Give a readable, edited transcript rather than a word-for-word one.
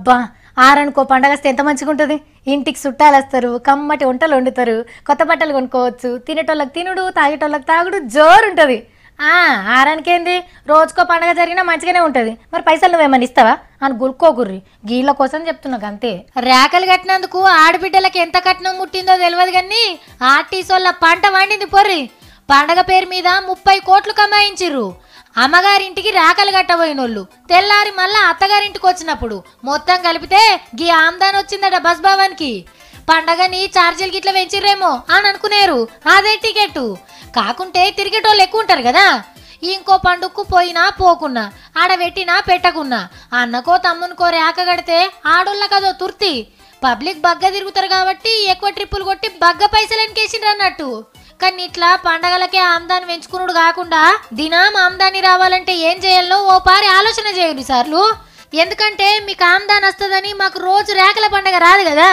అబ్బా ఆరనుకో పండగ వస్తే ఎంత మంచిగా ఉంటుంది. ఇంటికి చుట్టాలు వస్తారు, కమ్మటి వంటలు వండుతారు, కొత్త బట్టలు కొనుక్కోవచ్చు, తినేటోళ్ళకి తినుడు తాగేటోళ్ళకి తాగుడు జోరు ఉంటుంది. ఆరానికేంది రోజుకో పండగ జరిగినా మంచిగానే ఉంటుంది. మరి పైసలు నువ్వేమన్నా ఇస్తావా అని గురుకోగుర్రి, గీళ్ళ కోసం చెప్తున్నావు అంతే. రేకలు కట్టినందుకు ఆడబిడ్డలకి ఎంత కట్నం ముట్టిందో తెలియదు కానీ ఆర్టీసోళ్ళ పంట వండింది పొర్రి. పండగ పేరు మీద 30 కోట్లు కమాయించిర్రు. అమ్మగారింటికి రేకలు కట్టబోయినోళ్ళు తెల్లారి మళ్ళా అత్తగారింటికి వచ్చినప్పుడు మొత్తం కలిపితే గీ ఆమ్దాన్ వచ్చిందట బస్ భవన్కి. పండగని ఛార్జీలు గిట్ల పెంచిర్రేమో అని అనుకునేరు. అదే టికెట్ కాకుంటే తిరిగేటోళ్ళు ఎక్కువ ఉంటారు కదా. ఇంకో పండుగకు పోయినా పోకున్నా, ఆడబెట్టినా పెట్టకున్నా అన్నకో తమ్మునికో రేక కడితే ఆడోళ్ళకదో తుర్తి. పబ్లిక్ బగ్గ తిరుగుతారు కాబట్టి ఎక్కువ ట్రిప్పులు కొట్టి బగ్గ పైసలు ఎన్కేసిండ్రు అన్నట్టు. కానీ ఇట్లా పండగలకే ఆమ్దాన్ని పెంచుకున్నాడు కాకుండా దినం ఆమ్దాని రావాలంటే ఏం చేయాలో ఓ పారి ఆలోచన చేయండి సార్లు. ఎందుకంటే మీకు ఆమ్దాన్ వస్తుందని మాకు రోజు రేకల పండగ రాదు కదా.